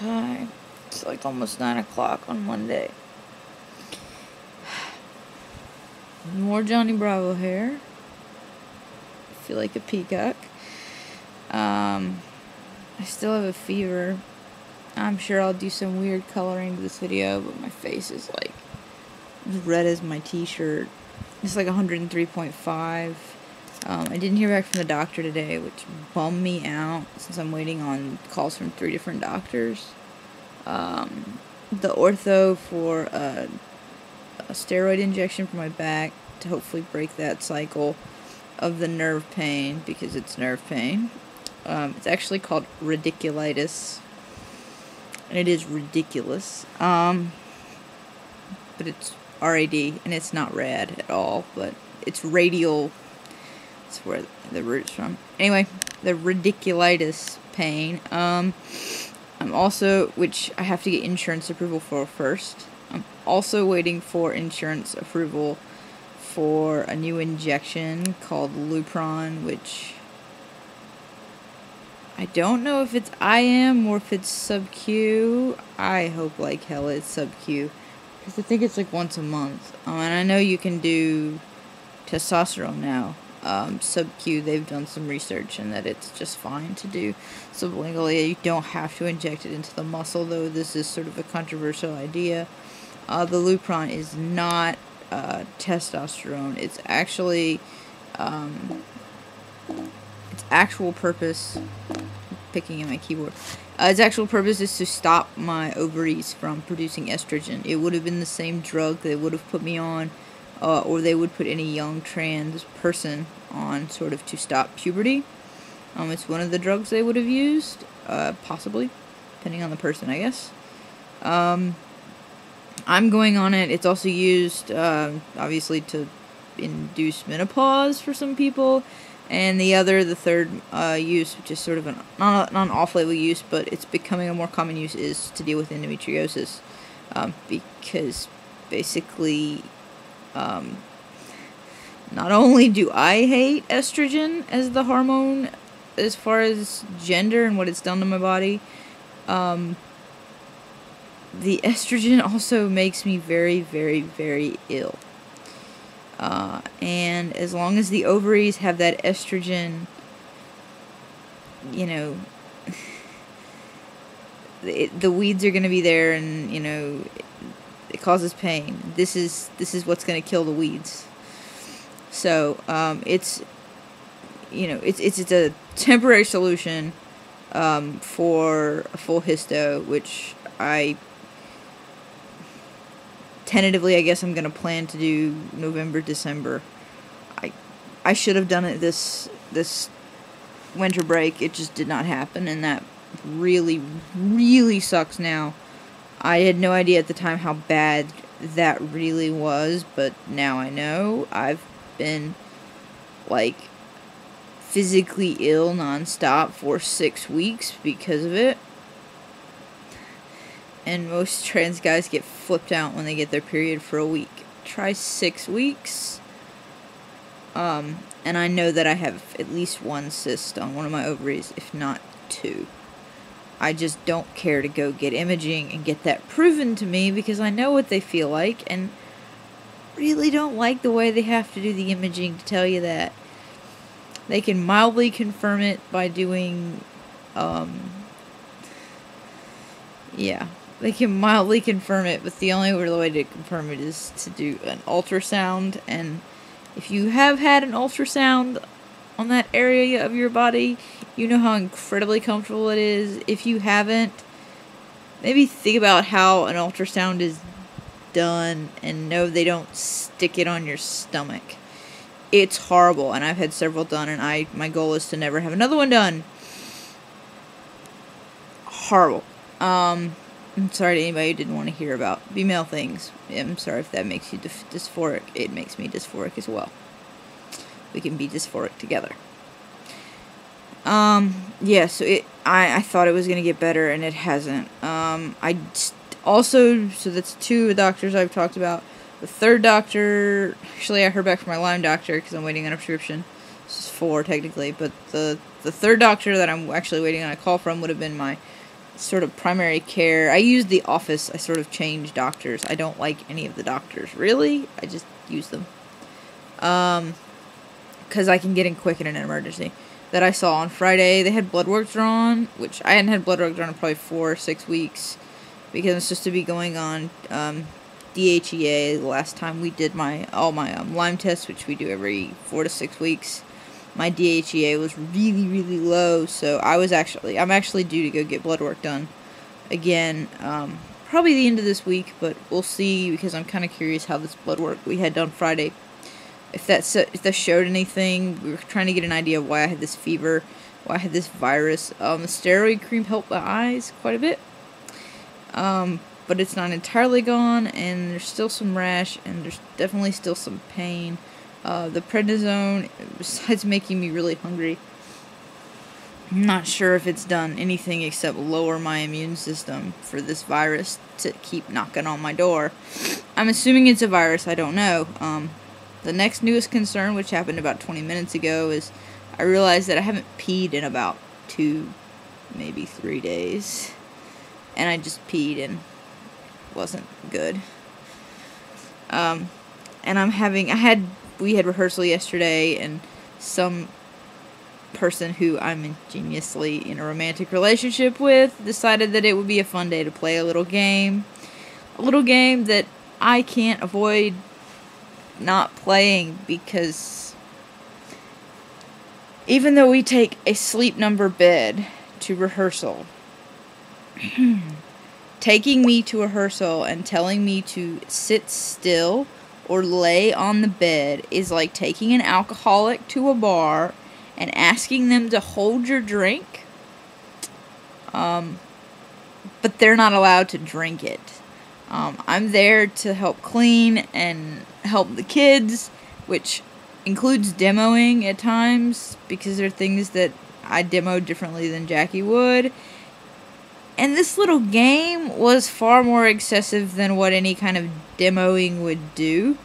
Hi. It's like almost 9 o'clock on Monday. More Johnny Bravo hair. I feel like a peacock. I still have a fever. I'm sure I'll do some weird coloring to this video, but my face is like as red as my t-shirt. It's like 103.5. I didn't hear back from the doctor today, which bummed me out since I'm waiting on calls from 3 different doctors. The ortho for a steroid injection for my back to hopefully break that cycle of the nerve pain, because it's nerve pain. It's actually called radiculitis, and it is ridiculous. But it's RAD, and it's not rad at all, but it's radial. That's where the root's from. Anyway, the radiculitis pain. I'm also, which I have to get insurance approval for first. I'm also waiting for insurance approval for a new injection called Lupron, which I don't know if it's IM or if it's sub-Q. I hope like hell it's sub-Q, because I think it's like once a month. And I know you can do testosterone now. Sub-Q, they've done some research and that it's just fine to do sublingually. You don't have to inject it into the muscle, though this is sort of a controversial idea. The Lupron is not testosterone. It's actually its actual purpose, picking at my keyboard, its actual purpose is to stop my ovaries from producing estrogen. It would have been the same drug they would have put me on, or they would put any young trans person on, sort of to stop puberty. It's one of the drugs they would have used, possibly, depending on the person, I guess. I'm going on it. It's also used, obviously, to induce menopause for some people. And the third use, which is sort of not an off-label use, but it's becoming a more common use, is to deal with endometriosis. Because basically, not only do I hate estrogen as the hormone, as far as gender and what it's done to my body, the estrogen also makes me very, very, very ill. And as long as the ovaries have that estrogen, you know, the weeds are going to be there, and, you know, it causes pain. This is what's going to kill the weeds. So, it's, you know, it's a temporary solution, for a full histo, which tentatively, I guess I'm going to plan to do November, December. I should have done it this winter break. It just did not happen, and that really, really sucks now. I had no idea at the time how bad that really was, but now I know. I've been, like, physically ill nonstop for 6 weeks because of it. And most trans guys get flipped out when they get their period for a week. Try 6 weeks. And I know that I have at least 1 cyst on one of my ovaries, if not 2. I just don't care to go get imaging and get that proven to me, because I know what they feel like, and really don't like the way they have to do the imaging to tell you that. They can mildly confirm it by doing, yeah. They can mildly confirm it, but the only real way to confirm it is to do an ultrasound. And if you have had an ultrasound on that area of your body, you know how incredibly comfortable it is. If you haven't, maybe think about how an ultrasound is done, and know they don't stick it on your stomach. It's horrible, and I've had several done, and my goal is to never have another one done. Horrible. I'm sorry to anybody who didn't want to hear about female things. I'm sorry if that makes you dysphoric. It makes me dysphoric as well. We can be dysphoric together. Yeah, so I thought it was going to get better, and it hasn't. So that's 2 doctors I've talked about. The third doctor, actually I heard back from my Lyme doctor, because I'm waiting on a prescription. This is 4, technically, but the third doctor that I'm actually waiting on a call from would have been my sort of primary care. I use the office. I sort of change doctors. I don't like any of the doctors, really. I just use them. Because I can get in quick in an emergency. That I saw on Friday, they had blood work drawn, which I hadn't had blood work drawn in probably 4 or 6 weeks, because I'm supposed to be going on DHEA the last time we did all my Lyme tests, which we do every 4 to 6 weeks. My DHEA was really, really low, so I'm actually due to go get blood work done again, probably the end of this week, but we'll see, because I'm kind of curious how this blood work we had done Friday, if that showed anything. We were trying to get an idea of why I had this fever, why I had this virus. The steroid cream helped the eyes quite a bit, but it's not entirely gone, and there's still some rash, and there's definitely still some pain. The prednisone, besides making me really hungry, I'm not sure if it's done anything except lower my immune system for this virus to keep knocking on my door. I'm assuming it's a virus, I don't know. The next newest concern, which happened about 20 minutes ago, is I realized that I haven't peed in about 2, maybe 3 days. And I just peed and wasn't good. And we had rehearsal yesterday, and some person who I'm ingeniously in a romantic relationship with decided that it would be a fun day to play a little game. A little game that I can't avoid not playing, because even though we take a sleep number bed to rehearsal, taking me to rehearsal and telling me to sit still or lay on the bed is like taking an alcoholic to a bar and asking them to hold your drink, but they're not allowed to drink it. I'm there to help clean and help the kids, which includes demoing at times, because there are things that I demo differently than Jackie would. And this little game was far more excessive than what any kind of demoing would do.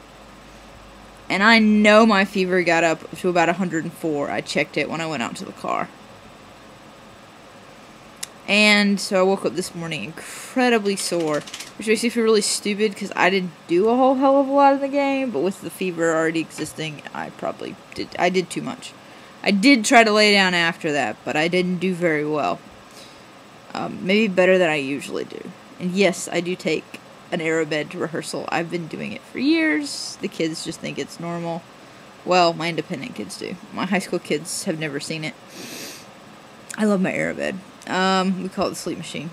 And I know my fever got up to about 104. I checked it when I went out to the car. And so I woke up this morning incredibly sore, which makes me feel really stupid, because I didn't do a whole hell of a lot in the game, but with the fever already existing, I did too much. I did try to lay down after that, but I didn't do very well. Maybe better than I usually do. And yes, I do take an Aerobed to rehearsal. I've been doing it for years. The kids just think it's normal. Well, my independent kids do. My high school kids have never seen it. I love my Aerobed. We call it the sleep machine.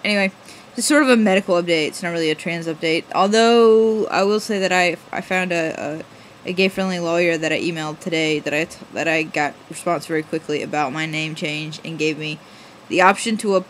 Anyway, just sort of a medical update. It's not really a trans update. Although, I will say that I found a gay-friendly lawyer that I emailed today that I got response very quickly about my name change, and gave me the option to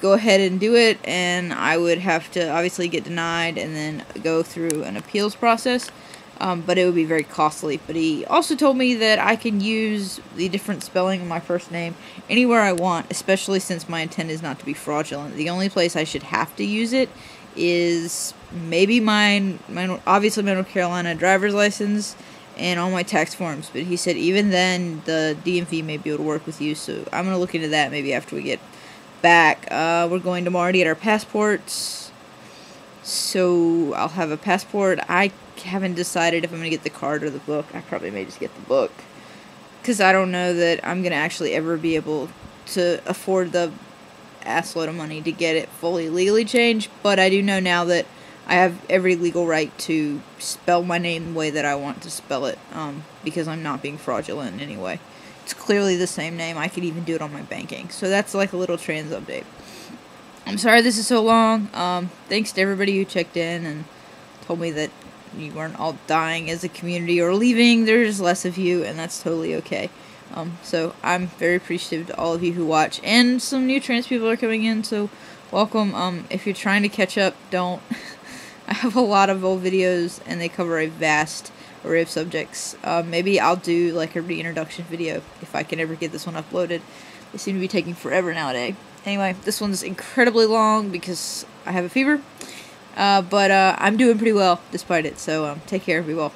go ahead and do it, and I would have to obviously get denied and then go through an appeals process, but it would be very costly. But he also told me that I can use the different spelling of my first name anywhere I want, especially since my intent is not to be fraudulent. The only place I should have to use it is maybe my obviously my North Carolina driver's license and all my tax forms, but he said even then the DMV may be able to work with you, so I'm going to look into that maybe after we get back. We're going tomorrow to get our passports, so I'll have a passport. I haven't decided if I'm going to get the card or the book. I probably may just get the book, because I don't know that I'm going to actually ever be able to afford the assload of money to get it fully legally changed, but I do know now that I have every legal right to spell my name the way that I want to spell it, because I'm not being fraudulent in any way. It's clearly the same name. I could even do it on my banking. So that's like a little trans update. I'm sorry this is so long. Thanks to everybody who checked in and told me that you weren't all dying as a community or leaving. There's less of you, and that's totally okay. So I'm very appreciative to all of you who watch, and some new trans people are coming in, so welcome. If you're trying to catch up, don't. I have a lot of old videos, and they cover a vast array of subjects. Maybe I'll do like a reintroduction video if I can ever get this one uploaded. They seem to be taking forever nowadays. Anyway, this one's incredibly long because I have a fever, but I'm doing pretty well despite it, so take care, be well, bye.